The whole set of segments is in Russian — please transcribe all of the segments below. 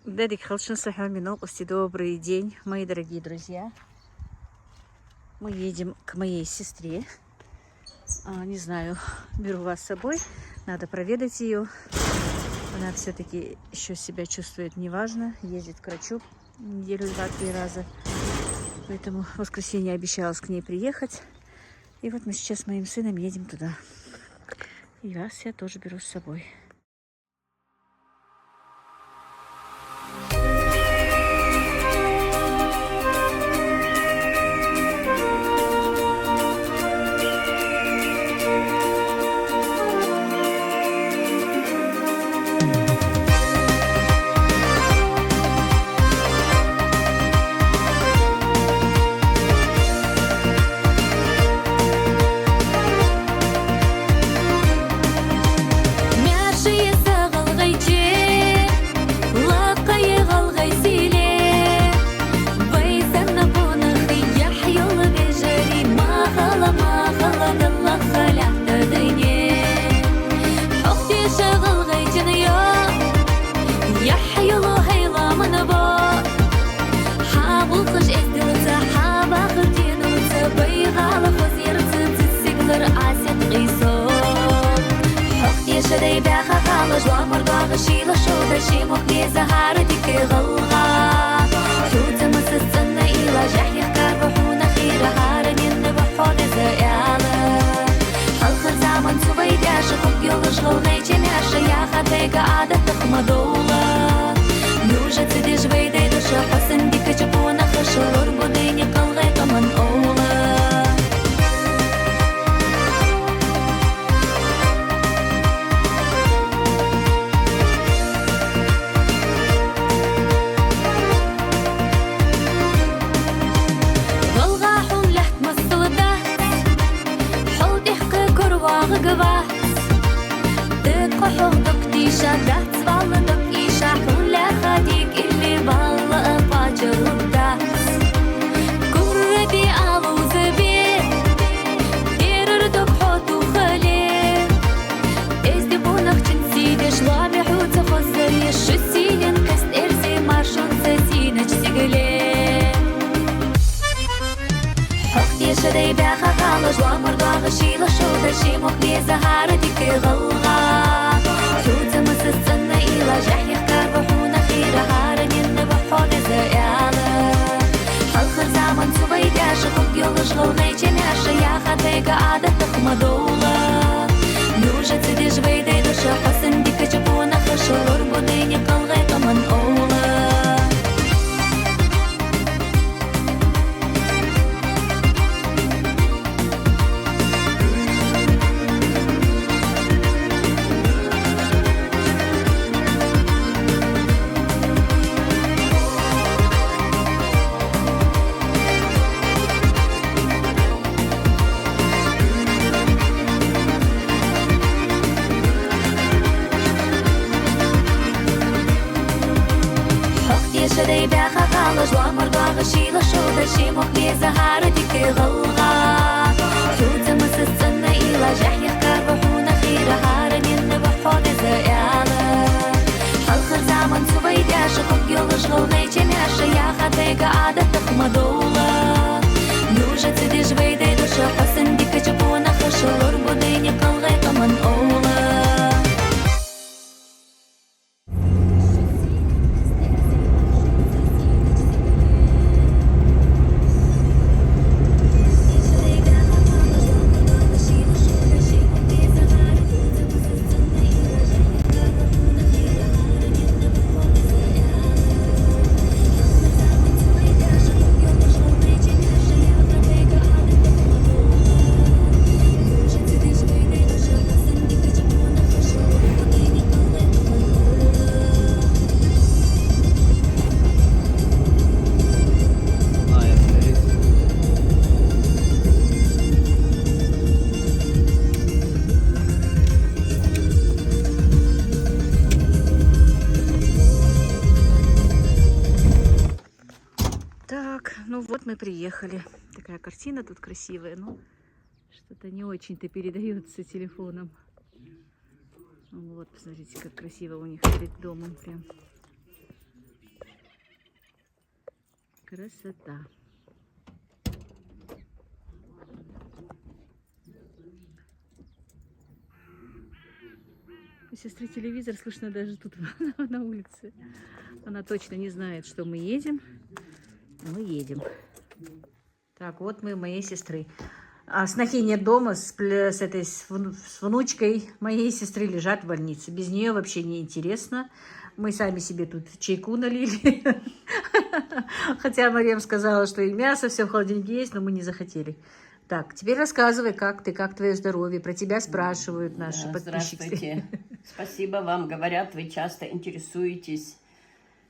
Добрый день, мои дорогие друзья. Мы едем к моей сестре. Не знаю, беру вас с собой. Надо проведать ее. Она все-таки еще себя чувствует неважно. Ездит к врачу неделю, 2-3 раза. Поэтому в воскресенье обещалась к ней приехать. И вот мы сейчас с моим сыном едем туда. И вас я тоже беру с собой. شدي بيخا خالج وامر ضاغشي لشوطة شي مخلي زهارة ديك غلغا شوطة مسسنا إلا جحي خكار بحونا خير هارن ينبحون زيالة خلخر زامن سوي داشا خب يولش غلغيتي ماشا يا خاتيك عادة تخمى دولة نوجة تدي جويدي دشا حسن ديك جبونا خشلور بوديني قلغيك من أولة شدت والدك إيشاح ولا خديك اللي بالله باجر داس كردي ألو زبير إردك حط وخلي إزدبونك تنسيدش لابي حوت خزري الشسين قست إرزي مارشون سزينج سيقلي حقي شدي باخا خالج وامر ضاغشي لشوطة شي مخلي زهارة ديك غلغا شوطة مسسنا إلا جحي خكار بحونا خير هارن ينبحون زيالة خلخر زامن سوي داشا خب يولش غلغيتي ماشا يا خاتيك عادة تخمى دولة نوجة تدي جويدي دشا حسن ديك جبونا خشلور بوديني قلغيك من أولة شدي باخا خالج وامر ضاغشي لشوطة شي مخلي زهارة ديك غلغا شوطة مسسنا إلا جحي خكار بحونا خير هارن ينبحون زيالة خلخر زامن سوي داشا خب يولش غلغيتي ماشا يا خاتيك عادة تخمى دولة نوجة تدي جويدي دشا حسن ديك جبونا خشلور بوديني قلغيك من أولة Ну вот мы приехали. Такая картина тут красивая, но что-то не очень-то передается телефоном. Вот, посмотрите, как красиво у них перед домом прям. Красота. У сестры телевизор слышно даже тут на улице. Она точно не знает, что мы едем. Мы едем. Так, вот мы у моей сестры. А снохи нет дома, с внучкой моей сестры лежат в больнице. Без нее вообще не интересно. Мы сами себе тут чайку налили. Хотя Марьям сказала, что и мясо все в холодильнике есть, но мы не захотели. Так, теперь рассказывай, как ты, как твое здоровье. Про тебя спрашивают наши подписчики. Здравствуйте. Спасибо вам. Говорят, вы часто интересуетесь.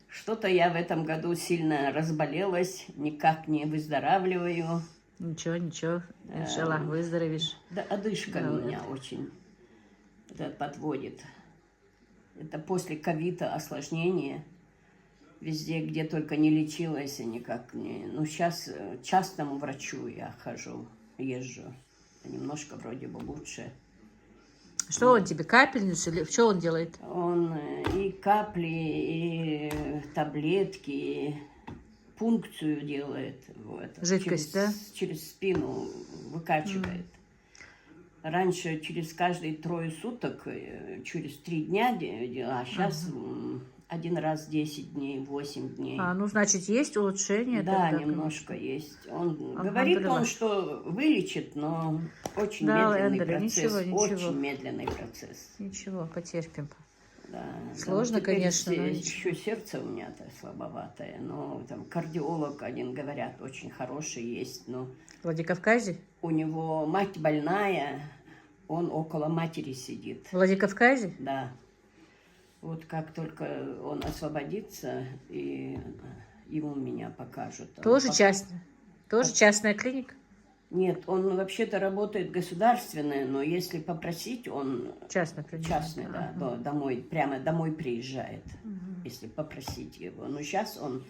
Что-то я в этом году сильно разболелась, никак не выздоравливаю. Ничего, ничего. Иншаллах, выздоровеешь. Да, одышка меня очень подводит. Это после ковида осложнение. Везде, где только не лечилась, и никак не... Ну, сейчас к частному врачу я хожу, езжу. Немножко вроде бы лучше. Что он тебе, капельницу или что он делает? Он и капли, и таблетки, и пункцию делает. Вот, Жидкость, да? Через спину выкачивает. Раньше через каждые 3 суток, через 3 дня делала, а сейчас один раз 10 дней, 8 дней. А, ну, значит, есть улучшение? Да, тогда, немножко есть. Он говорит, что вылечит, но очень медленный процесс. Ничего. Очень медленный процесс. Ничего, потерпим. Да. Сложно, Теперь конечно. Но еще сердце у меня-то слабоватое, но там кардиолог один, говорят, очень хороший есть, но в Владикавказе? у него мать больная, он около матери сидит. В Владикавказе? Да. Вот как только он освободится, и ему меня покажут. Тоже частная? Тоже частная клиника? Нет, он вообще-то работает государственное, но если попросить, он Частная клиника. частный, да, домой, прямо домой приезжает, если попросить его. Но сейчас он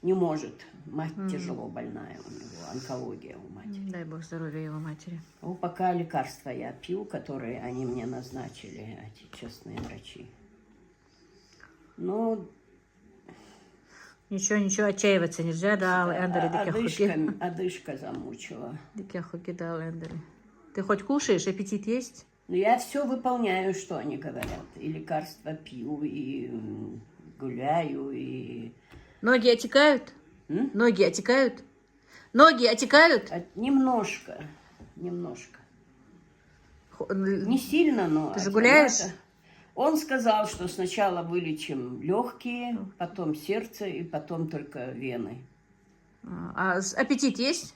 не может. Мать тяжело больная у него, онкология у матери. Дай бог здоровья его матери. Ну, пока лекарства я пью, которые они мне назначили, эти частные врачи. Ну, Ничего, отчаиваться нельзя, да, Эндери, одышка замучила. да, Эндери. Ты хоть кушаешь, аппетит есть? Но я все выполняю, что они говорят. И лекарства пью, и гуляю, и... Ноги отекают? Ноги отекают? Ноги отекают? Немножко. Не сильно, но... Ты же гуляешь? Он сказал, что сначала вылечим легкие, потом сердце и потом только вены. А аппетит есть?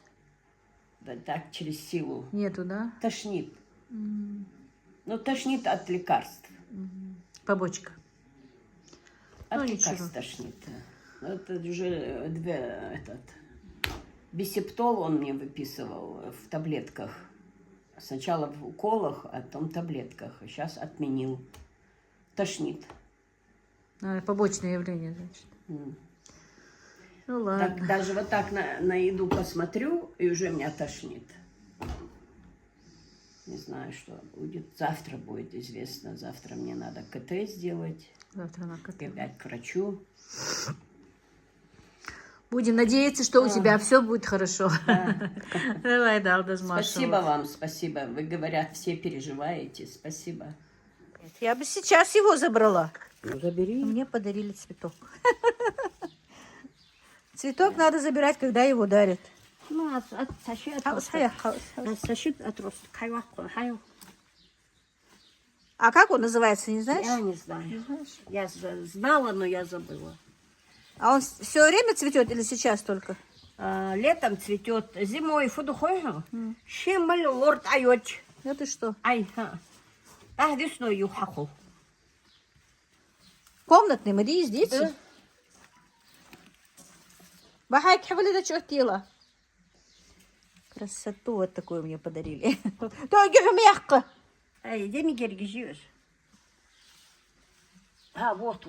Да так, через силу. Нету, да? Тошнит. Ну, тошнит от лекарств. Побочка. От лекарств тошнит. Это уже бисептол он мне выписывал в таблетках. Сначала в уколах, а потом в таблетках. Сейчас отменил. Тошнит. Побочное явление, значит. Ну ладно. Так, даже вот так на еду посмотрю, и уже меня тошнит. Не знаю, что будет. Завтра будет известно. Завтра мне надо КТ сделать. Завтра на КТ. И опять к врачу. Будем надеяться, что у тебя все будет хорошо. Да. Давай, Далдаз Маша. Спасибо вам, спасибо. Вы, говорят, все переживаете. Спасибо. Я бы сейчас его забрала. Ну, забери. Мне подарили цветок. Цветок надо забирать, когда его дарят. Ну, А как он называется, не знаешь? Я не знаю. Я знала, но я забыла. А он все время цветет или сейчас только? Летом цветет, зимой фудухойга. Шемаль лорд айоч. Ну ты что? Ай, весной юхаху. Комнатный, Мария, дети? Бахайк хавалида чертила. Красоту вот такую мне подарили. мягко. Ай, где мне живешь? Вот.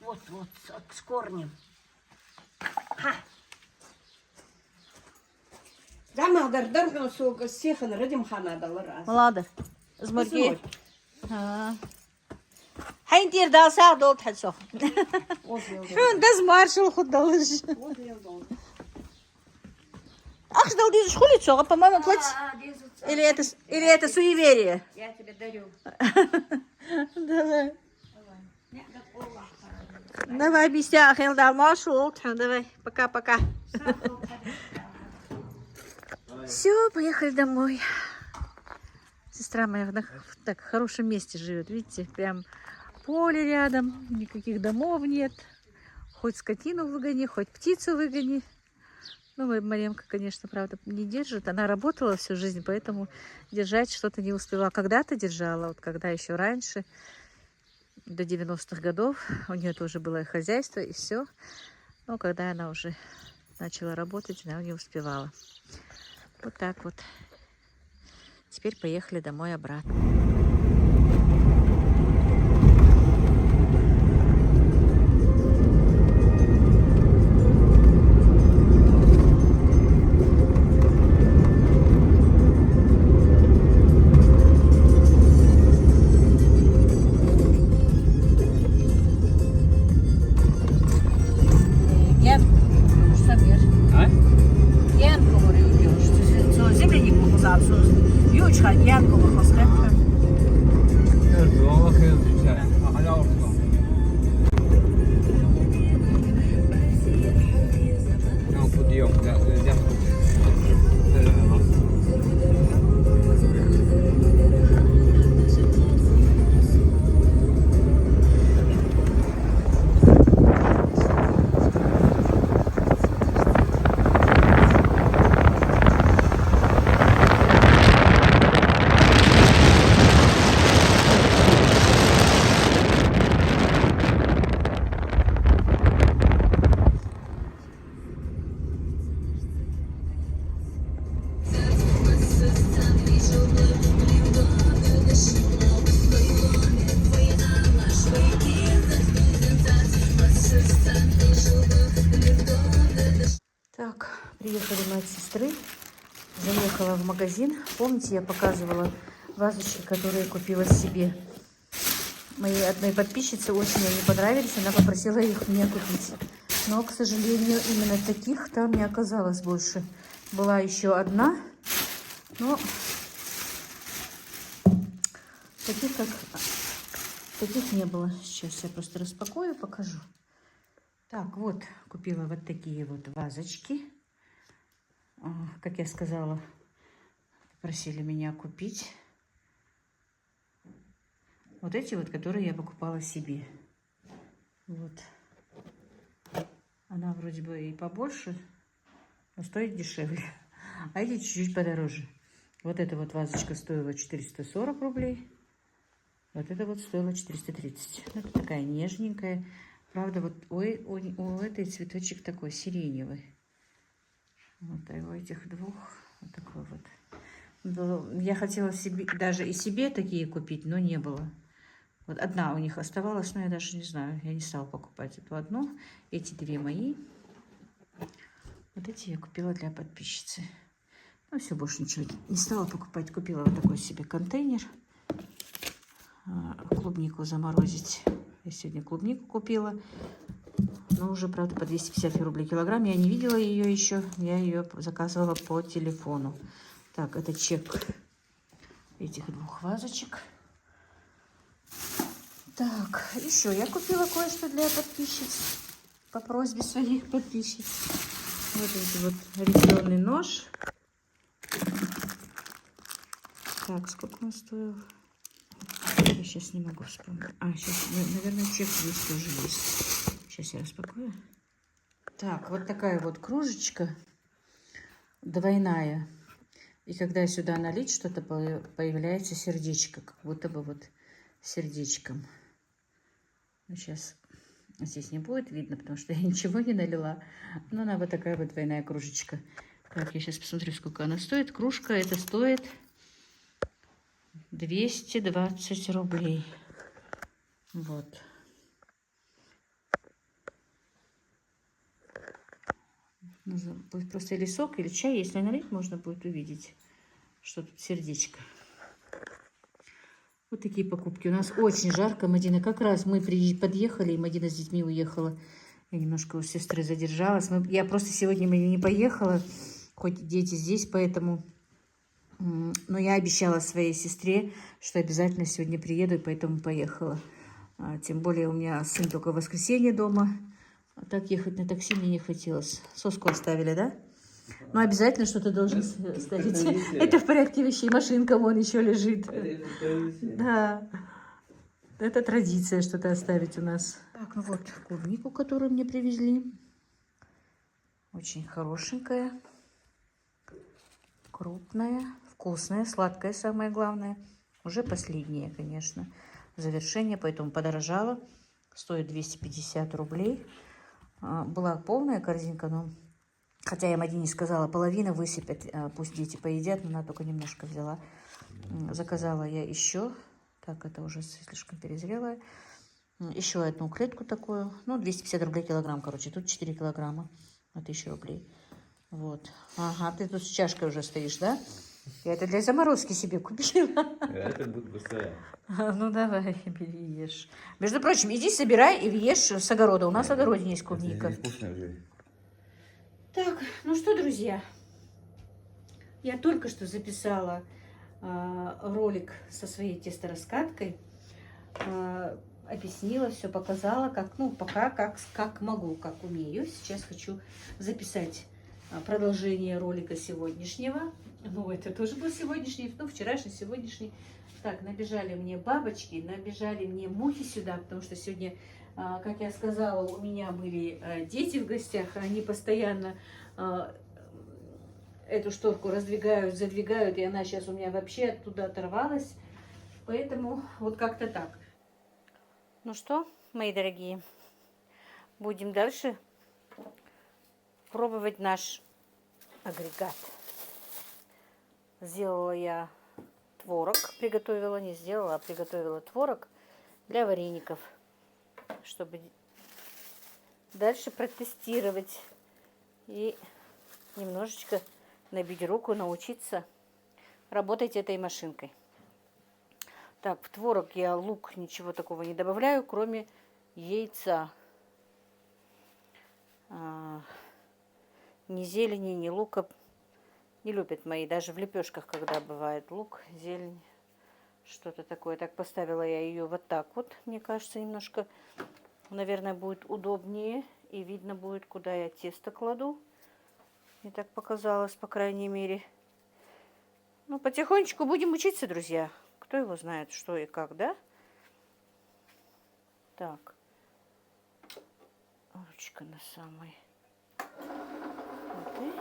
Вот, с корнем. Дамадардан сока сехан радим ханадал раз. Ладно. Смотри. حين دير دا ساعة دول تحت سخن داز مارشل خد دولش Ах, дал дизу школицу, а по-моему платить. Или это суеверие? Я тебе дарю. Давай. Давай, бистя, Хелдар, маршрут. Давай, пока-пока. Все, поехали домой. Сестра моя в так хорошем месте живет, видите, прям поле рядом, никаких домов нет. Хоть скотину выгони, хоть птицу выгони. Ну, Марьямка, конечно, правда, не держит. Она работала всю жизнь, поэтому держать что-то не успевала. Когда-то держала, вот когда еще раньше, до 90-х годов, у нее тоже было и хозяйство, и все. Но когда она уже начала работать, она не успевала. Вот так вот. Теперь поехали домой обратно. Так, приехали мы от сестры, заехала в магазин. Помните, я показывала вазочки, которые я купила себе. Моей одной подписчице очень они понравились, она попросила их мне купить. Но, к сожалению, именно таких там не оказалось больше. Была еще одна, но таких не было. Сейчас я просто распакую, покажу. Так, вот, купила вот такие вот вазочки. Как я сказала, попросили меня купить. Вот эти вот, которые я покупала себе. Вот. Она вроде бы и побольше, но стоит дешевле. А эти чуть-чуть подороже. Вот эта вот вазочка стоила 440 рублей. Вот эта вот стоила 430. Это такая нежненькая. Правда, вот у этой цветочек такой сиреневый. Вот, а у этих двух вот такой вот. Я хотела себе, даже и себе такие купить, но не было. Вот одна у них оставалась, но я даже не знаю. Я не стала покупать эту одну. Эти две мои. Вот эти я купила для подписчицы. Ну, все, больше ничего не стала покупать. Купила вот такой себе контейнер. Клубнику заморозить. Я сегодня клубнику купила. Но уже, правда, по 250 рублей килограмм. Я не видела ее еще. Я ее заказывала по телефону. Так, это чек этих двух вазочек. Так, еще я купила кое-что для подписчиц. По просьбе своих подписчиц. Вот этот вот резервный нож. Так, сколько он стоил? Я сейчас не могу вспомнить. Сейчас, наверное, чек здесь тоже есть. Сейчас я распакую. Так, вот такая вот кружечка двойная. И когда сюда налить что-то, появляется сердечко. Как будто бы вот сердечком. Ну, сейчас здесь не будет видно, потому что я ничего не налила. Но она вот такая вот двойная кружечка. Так, я сейчас посмотрю, сколько она стоит. Кружка это стоит 220 рублей. Вот. Нужно просто или сок, или чай. Если налить, можно будет увидеть, что тут сердечко. Вот такие покупки. У нас очень жарко, Мадина. Как раз мы подъехали, и Мадина с детьми уехала. Я немножко у сестры задержалась. Я просто сегодня не поехала, хоть дети здесь, поэтому... Но я обещала своей сестре, что обязательно сегодня приеду, и поэтому поехала. Тем более у меня сын только в воскресенье дома. А так ехать на такси мне не хотелось. Соску оставили, да? Ну, обязательно что-то должен ставить. Это в порядке вещей. Машинка вон еще лежит. Да. Это традиция что-то оставить у нас. Так, ну вот клубнику, которую мне привезли. Очень хорошенькая. Крупная. Вкусная. Сладкая, самое главное. Уже последняя, конечно. Завершение, поэтому подорожало. Стоит 250 рублей. Была полная корзинка, но... Хотя я Мадине сказала, половину высыпать, пусть дети поедят, но она только немножко взяла. Заказала я еще. Так, это уже слишком перезрелое. Еще одну клетку такую. Ну, 250 рублей килограмм, короче. Тут 4 килограмма на 1000 рублей. Вот. Ага, ты тут с чашкой уже стоишь, да? Я это для заморозки себе купила. Это будет быстрее. Ну, давай, бери, ешь. Между прочим, иди собирай и ешь с огорода. У нас в огороде есть клубника. Это невкусно уже. Так, ну что, друзья, я только что записала ролик со своей тестораскаткой, объяснила все, показала, как, ну, пока как могу, как умею. Сейчас хочу записать продолжение ролика сегодняшнего. Ну, это тоже был сегодняшний, ну, вчерашний, сегодняшний. Так, набежали мне бабочки, набежали мне мухи сюда, потому что сегодня, как я сказала, у меня были дети в гостях, они постоянно эту шторку раздвигают, задвигают, и она сейчас у меня вообще оттуда оторвалась. Поэтому вот как-то так. Ну что, мои дорогие, будем дальше пробовать наш агрегат. Сделала я творог, приготовила, не сделала, а приготовила творог для вареников, чтобы дальше протестировать и немножечко набить руку, научиться работать этой машинкой. Так, в творог я лук, ничего такого не добавляю, кроме яйца. Ни зелени, ни лука не любят мои, даже в лепешках, когда бывает лук, зелень, что-то такое. Так, поставила я ее вот так вот, мне кажется, немножко, наверное, будет удобнее, и видно будет, куда я тесто кладу. Мне так показалось, по крайней мере. Ну, потихонечку будем учиться, друзья. Кто его знает, что и как, да? Так. Ручка на самой. Вот и.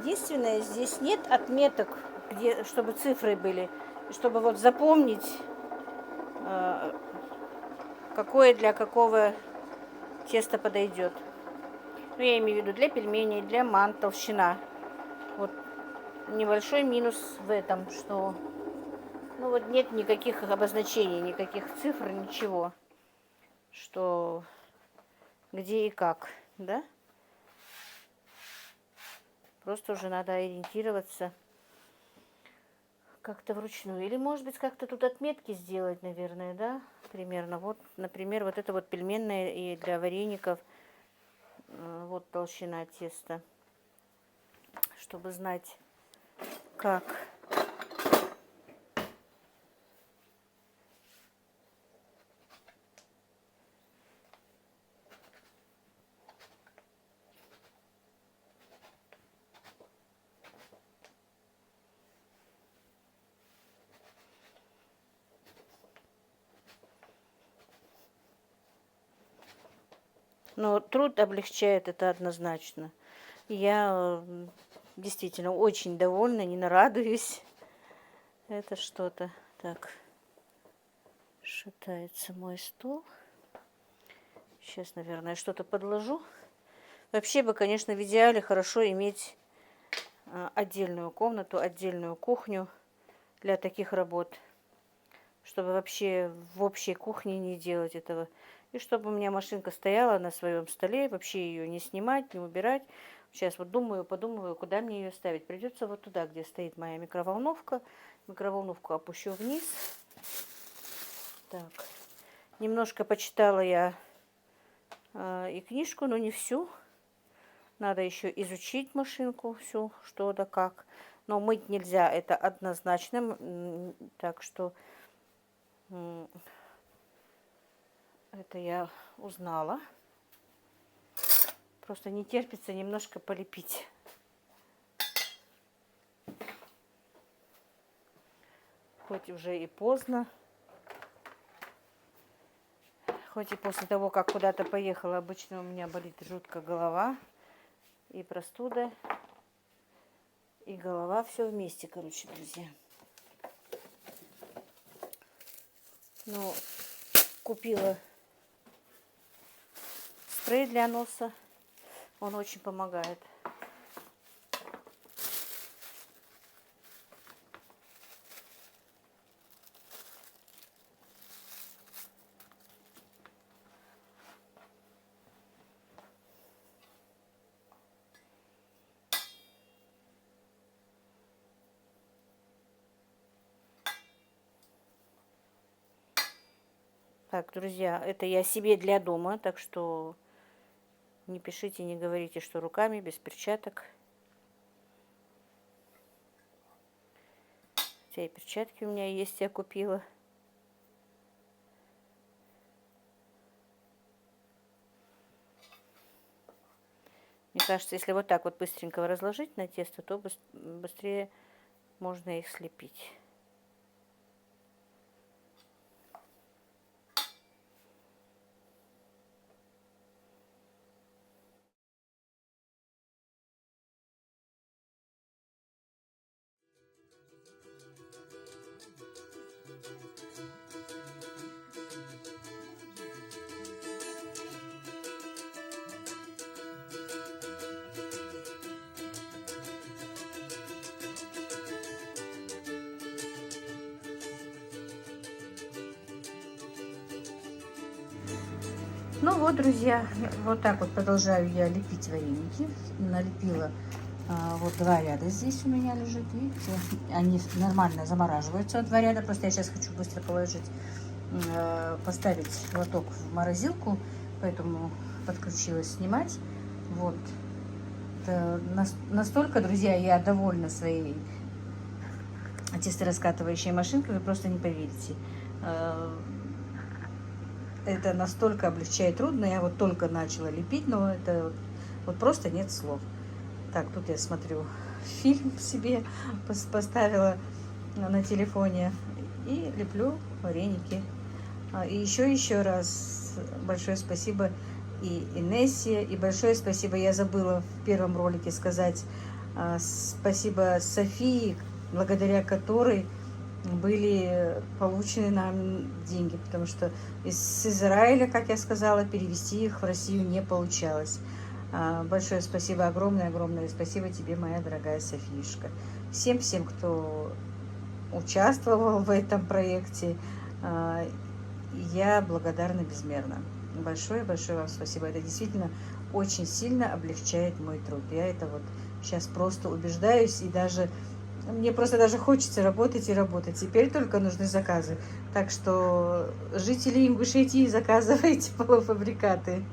Единственное, здесь нет отметок, где, чтобы цифры были, чтобы вот запомнить, какое для какого теста подойдет. Ну, я имею в виду для пельменей, для мант, толщина. Вот небольшой минус в этом, что ну вот нет никаких обозначений, никаких цифр, ничего, что где и как, да? Просто уже надо ориентироваться как-то вручную. Или, может быть, как-то тут отметки сделать, наверное, да? Примерно. Вот, например, вот это вот пельменная и для вареников. Вот толщина теста. Чтобы знать, как. Но труд облегчает это однозначно. Я действительно очень довольна, не нарадуюсь. Это что-то. Так, шатается мой стол. Сейчас, наверное, что-то подложу. Вообще бы, конечно, в идеале хорошо иметь отдельную комнату, отдельную кухню для таких работ. Чтобы вообще в общей кухне не делать этого. И чтобы у меня машинка стояла на своем столе, вообще ее не снимать, не убирать. Сейчас вот подумываю, куда мне ее ставить. Придется вот туда, где стоит моя микроволновка. Микроволновку опущу вниз. Так. Немножко почитала я и книжку, но не всю. Надо еще изучить машинку всю, что да как. Но мыть нельзя, это однозначно. Так что это я узнала. Просто не терпится немножко полепить. Хоть уже и поздно. Хоть и после того, как куда-то поехала, обычно у меня болит жутко голова. И простуда, и голова, все вместе, короче, друзья. Ну, купила спрей для носа. Он очень помогает. Так, друзья, это я себе для дома, так что не пишите, не говорите, что руками, без перчаток. Хотя и перчатки у меня есть, я купила. Мне кажется, если вот так вот быстренько разложить на тесто, то быстрее можно их слепить. Ну вот, друзья, вот так вот продолжаю я лепить вареники. Налепила вот 2 ряда здесь у меня лежит, видите. Они нормально замораживаются, 2 ряда. Просто я сейчас хочу быстро положить, поставить лоток в морозилку, поэтому подключилась снимать. Вот. Настолько, друзья, я довольна своей тесто-раскатывающей машинкой, вы просто не поверите. Это настолько облегчает трудно. Я вот только начала лепить, но это вот просто нет слов. Так, тут я смотрю фильм себе, поставила на телефоне и леплю вареники. И еще раз большое спасибо и Инессе, и большое спасибо, я забыла в первом ролике сказать, спасибо Софии, благодаря которой были получены нам деньги, потому что из Израиля, как я сказала, перевести их в Россию не получалось. Большое спасибо, огромное спасибо тебе, моя дорогая Софишка. Всем, кто участвовал в этом проекте, я благодарна безмерно. Большое вам спасибо. Это действительно очень сильно облегчает мой труд. Я это вот сейчас просто убеждаюсь, и даже мне просто даже хочется работать и работать. Теперь только нужны заказы. Так что, жители Ингушетии, заказывайте полуфабрикаты.